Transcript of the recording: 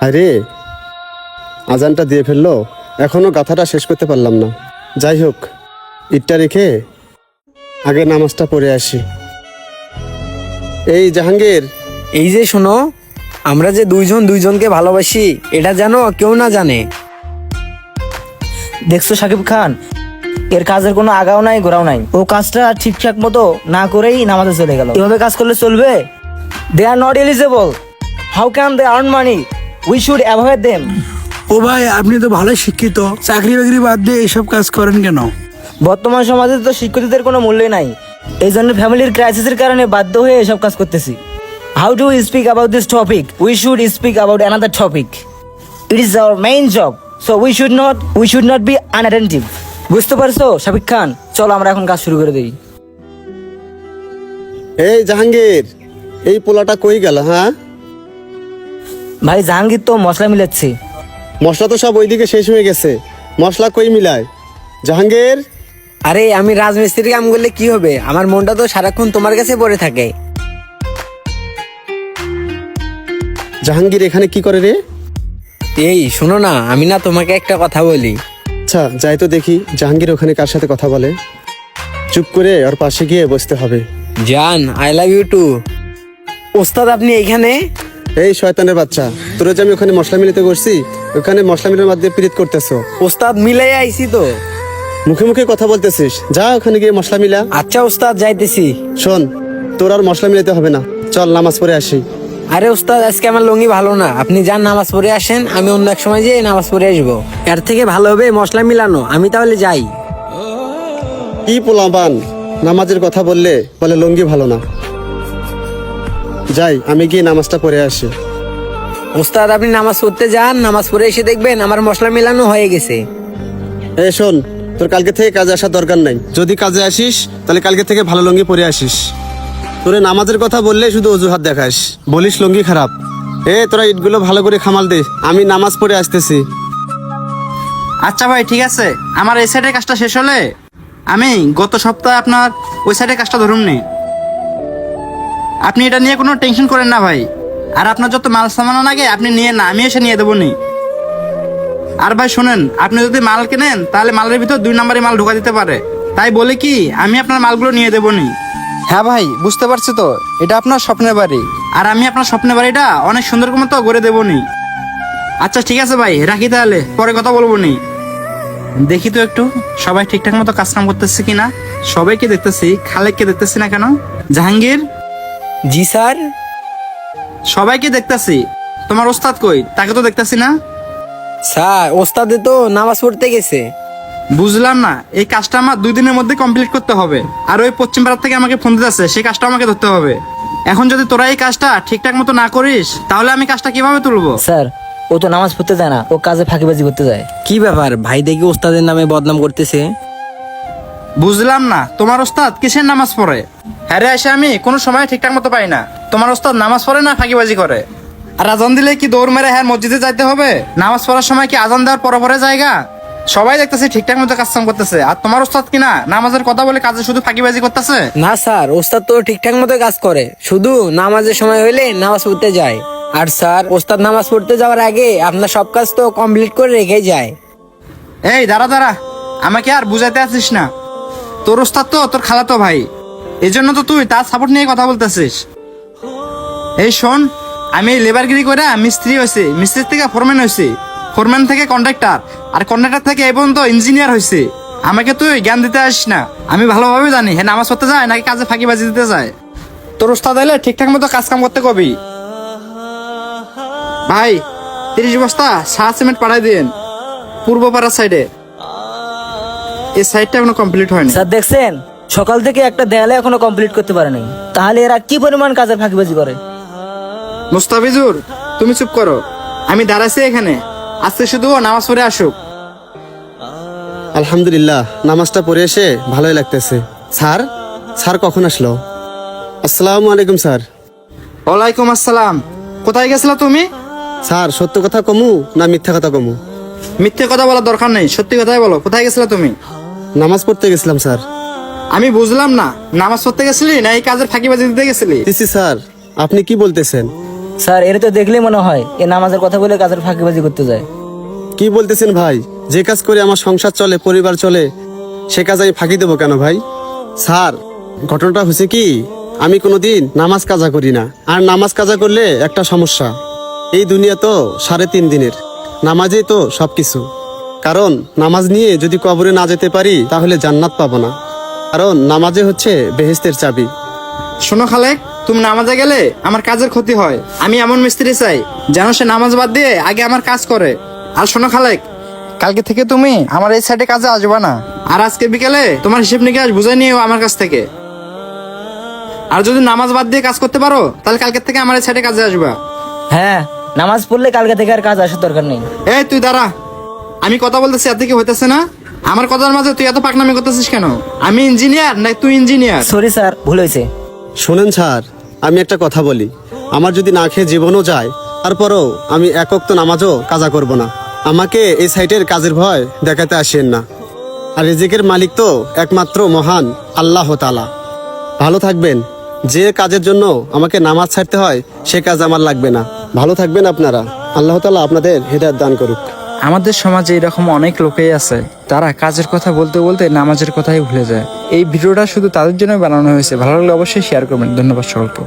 আরে আজানটা দিয়ে ফেললো, এখনো গাথাটা শেষ করতে পারলাম না। যাই হোক, ইটটা রেখে আগে নামাজটা পড়ে আসি। এই জাহাঙ্গীর, এই যে শোনো, আমরা যে দুইজন দুইজনকে ভালোবাসি এটা যেন কেউ না জানে। দেখছো শাকিব খান, এর কাজের কোনো আগাও নাই গোড়াও নাই। ও কাজটা ঠিকঠাক মতো না করেই নামাজে চলে গেল। এভাবে কাজ করলে চলবে? They are not eligible. How can they earn money? We should avoid them. ও ভাই, আপনি তো ভালো শিক্ষিত, চাকরি বাকরি বাদ দিয়ে এইসব কাজ করেন কেন? বর্তমান সমাজে তো শিক্ষিতদের কোনো মূল্যই নাই। এই জন্য ফ্যামিলির ক্রাইসিসের কারণে বাধ্য হয়ে এসব কাজ করতেছি। How do we speak about this topic? We should speak about another topic. It is our main job, so we should not be unattentive. বুঝতে পারছো শাকিব খান? চলো আমরা এখন কাজ শুরু করে দিই। এই জাহাঙ্গীর, এই পোলাটা কই গেল? হ্যাঁ, ভাই জাহাঙ্গীর তো মশলা মিলাচ্ছি। মশলা তো সব ওইদিকে শেষ হয়ে গেছে, মশলা কই মিলায়? জাহাঙ্গীর, আরে আমি রাজমিস্ত্রির কাম করলে কি হবে? আমার মনটা তো সারাক্ষণ তোমার কাছে পড়ে থাকে। জাহাঙ্গীর এখানে কি করে রে? এই শোনো না, আমি না তোমাকে একটা কথা বলি। আচ্ছা যাই তো দেখি জাহাঙ্গীর ওখানে কার সাথে কথা বলে। চুপ করে ওর পাশে গিয়ে বসতে হবে। জান, আই লাভ ইউ টু। ওস্তাদ আপনি এইখানে? এই শয়তানের বাচ্চা, তোরা যে আমি ওখানে মশলা মিলাতে করছি, ওখানে মশলা মিলার মাধ্যমে পীড়িত করতেছো। ওস্তাদ মিলাই আইছি তো। মুখে মুখে কথা বলতেছিস, যা ওখানে গিয়ে মশলা মিলা। আচ্ছা ওস্তাদ, যাইতেছি। শোন, তোর আর মশলা মিলাতে হবে না, চল নামাজ পড়ে আসি। আরে ওস্তাদ, আজকে আমার লুঙ্গি ভালো না, আপনি যান নামাজ পড়ে আসেন, আমি অন্য এক সময় যেয়ে নামাজ পড়ে আসবো। এর থেকে ভালো হবে মশলা মিলানো। আমি তাহলে যাই। কি পোলাপান, নামাজের কথা বললে বলে লুঙ্গি ভালো না। যাই, আমি গিয়ে নামাজটা পড়ে আসি। ওস্তাদ আপনি নামাজ পড়তে যান, নামাজ পড়ে এসে দেখবেন আমার মশলা মিলানো হয়ে গেছে। এই শোন, তোর কালকে থেকে কাজে আসার দরকার নাই। যদি কাজে আসিস তাহলে কালকে থেকে ভালো লুঙ্গি পরে আসিস। তোরে নামাজের কথা বললে শুধু অজুহাত দেখাস, বলিস লুঙ্গি খারাপ। তোরা ইটগুলো ভালো করে খামাল দে, আমি নামাজ পড়ে আসতেছি। আচ্ছা ভাই, ঠিক আছে। আমার এই সাইডের কাজটা শেষ হলে আমি গত সপ্তাহে আপনার ওই সাইডের কাজটা ধরুন নি। আপনি এটা নিয়ে কোনো টেনশন করেন না ভাই। আর আপনার যত মাল সামানো লাগে আপনি নিয়ে না, আমি এসে নিয়ে দেবো নি। আর ভাই শোনেন, আপনি যদি মাল কেনেন তাহলে মালের ভিতর 2 নম্বরে মাল ঢোকা দিতে পারে, তাই বলে কি আমি আপনার মালগুলো নিয়ে দেবো নি। হ্যাঁ ভাই, বুঝতে পারছি তো, এটা আপনার স্বপ্নের বাড়ি, আর আমি আপনার স্বপ্নের বাড়িটা অনেক সুন্দর মতো গড়ে দেবো নি। আচ্ছা ঠিক আছে ভাই, রাখি তাহলে, পরে কথা বলবো নি। দেখি তো একটু সবাই ঠিকঠাক মতো কাজ কাম করতেছে কিনা। সবাইকে দেখতেছি, খালেককে দেখতেছি না কেন? জাহাঙ্গীর, জি স্যার। সবাইকে দেখতেছি, তোমার ওস্তাদ কই? তাকে তো দেখতেছি না। স্যার ওস্তাদে তো নামাজ পড়তে গেছে। বুঝলাম না, এই কাজটা আমার 2 দিনের মধ্যে কমপ্লিট করতে হবে। আর ওই পশ্চিম পাড়া থেকে আমাকে ফোন দিতেছে, সেই কাজটা আমাকে ধরতে হবে। এখন যদি তোরা এই কাজটা ঠিকঠাক মতো না করিস তাহলে আমি কাজটা কিভাবে তুলবো? স্যার, ও তো নামাজ পড়তে যায় না, ও কাজে ফাঁকিবাজি করতে যায়। কি ব্যাপার ভাই, দেখি ওস্তাদের নামে বদনাম করতেছে। বুঝলাম না, তোমার ওস্তাদ কিসের নামাজ পড়ে? হ্যাঁ রে, এসে আমি কোনো সময় ঠিকঠাক মতো পাই না। তোমার ওস্তাদ নামাজ পড়ে না ফাঁকিবাজি করে? আর আজান দিলে কি দৌড় মেরে হ্যাঁ মসজিদে যাইতে হবে? নামাজ পড়ার সময় কি আজান দেওয়ার পরে জায়গা? সবাই দেখতেছে ঠিকঠাক মতো কাজ কাম করতেছে, আর তোমার ওস্তাদ কিনা নামাজের কথা বলে কাজে শুধু ফাঁকিবাজি করতেছে। না স্যার, ওস্তাদ তো ঠিকঠাক মতো কাজ করে, শুধু নামাজের সময় হইলে নামাজ পড়তে যায়। আর স্যার, ওস্তাদ নামাজ পড়তে যাওয়ার আগে আপনার সব কাজ তো কমপ্লিট করে রেখে যায়। এই দাঁড়া দাঁড়া, আমাকে আর বুঝাইতে আসিস না। তোর ওস্তাদ তো তোর খালাতো ভাই, এই জন্য তো তুই তার সাপোর্ট নিয়ে কথা বলতেছিস। এই শোন, আমি লেবারগিরি করে মিস্ত্রি হয়েছি, মিস্ত্রির থেকে ফোরম্যান হয়েছি, ফোরম্যান থেকে কন্ট্রাক্টর, আর কন্ট্রাক্টর থেকে এই পর্যন্ত ইঞ্জিনিয়ার হয়েছি। আমাকে তুই জ্ঞান দিতে আসিস না। আমি ভালোভাবে জানি হ্যাঁ নামাজ পড়তে যায় নাকি কাজে ফাঁকিবাজি দিতে যায়। তোর ওস্তাদ এলে ঠিকঠাক মতো কাজ কাম করতে কবি। ভাই 30 বস্তা সার সিমেন্ট পাঠাই দিন পূর্বপাড়ার সাইডে। এই সাইডটা এখনো কমপ্লিট হয়নি। স্যার দেখছেন, সকাল থেকে একটা দেয়ালে এখনো কমপ্লিট করতে পারেনি, তাহলে এরা কি পরিমাণ কাজের ফাঁকিবাজি করে। মুস্তাফিজুর, তুমি চুপ করো, আমি দাঁড়াইছি এখানে। আজকে শুধু ও নামাজ পড়ে আসুক। আলহামদুলিল্লাহ, নামাজটা পড়ে এসে ভালোই লাগতেছে। স্যার, স্যার কখন আসলো? আসসালামু আলাইকুম স্যার। ওয়ালাইকুম আসসালাম। কোথায় গেছিলা তুমি? স্যার, সত্য কথা কমু না মিথ্যা কথা কমু? মিথ্যে কথা বলার দরকার নেই, সত্যি কথাই বলো। কোথায় গেছিলা তুমি? নামাজ পড়তে গেছিলাম স্যার। আমি বুঝলাম না, নামাজ পড়তে গেছিলি না এই কাজের ফাঁকিবাজি দিতে গেছিলি? দিছি স্যার, আপনি কি বলতেছেন? স্যার এর তো দেখলেই মনে হয় এ নামাজের কথা বলে কাজের ফাঁকিবাজি করতে যায়। কি বলতেছেন ভাই? যে কাজ করে আমার সংসার চলে, পরিবার চলে, সে কাজ আমি ফাঁকি দেবো কেন ভাই? স্যার, ঘটনাটা হয়েছে কি, আমি কোনোদিন নামাজ কাজা করি না। আর নামাজ কাজা করলে একটা সমস্যা, এই দুনিয়া তো 3.5 দিনের, নামাজেই তো সবকিছু। কারণ নামাজ নিয়ে যদি কবরে না যেতে পারি তাহলে জান্নাত পাবো না। কারণ নামাজে হচ্ছে বেহেশতের চাবি। শোনো খালেক, তুমি নামাজে গেলে আমার কাজের ক্ষতি হয়। আমি এমন মিস্ত্রি চাই যেন সে নামাজ বাদ দিয়ে আগে আমার কাজ করে। আর শোনো খালেক, কালকে থেকে তুমি আমার এই সাইডে কাজে আসবা না। আর আজকে বিকেলে তোমার হিসেব নিকাশ বুঝাই নিও আমার কাছ থেকে। আর যদি নামাজ বাদ দিয়ে কাজ করতে পারো তাহলে কালকে থেকে আমার এই সাইডে কাজে আসবা। হ্যাঁ, নামাজ পড়লে কালকে থেকে আর কাজ আসার দরকার নেই। এই তুই দাঁড়া, আমি কথা বলতেছি, এত কি হইতেছে না? আমার কথার মাঝে তুই এত পাকনামি করতেছিস কেন? আমি ইঞ্জিনিয়ার না তুই ইঞ্জিনিয়ার? সরি স্যার, ভুল হয়েছে। শোনেন স্যার, আমি একটা কথা বলি, আমার যদি না খেয়ে জীবনও যায় তারপরও আমি এক ওয়াক্ত নামাজও কাজা করব না। আমাকে এই সাইটের কাজের ভয় দেখাতে আসেন না। আর রিজিকের মালিক তো একমাত্র মহান আল্লাহ তাআলা। ভালো থাকবেন। যে কাজের জন্য আমাকে নামাজ ছাড়তে হয় সে কাজ আমার লাগবে না। ভালো থাকবেন আপনারা। আল্লাহ তাআলা আপনাদের হেদায়েত দান করুক। আমাদের সমাজে এরকম অনেক লোকেই আছে, তারা কাজের কথা বলতে বলতে নামাজের কথাই ভুলে যায়। এই ভিডিওটা শুধু তাদের জন্য বানানো হয়েছে। ভালো লাগলে অবশ্যই শেয়ার করবেন। ধন্যবাদ সকলকে।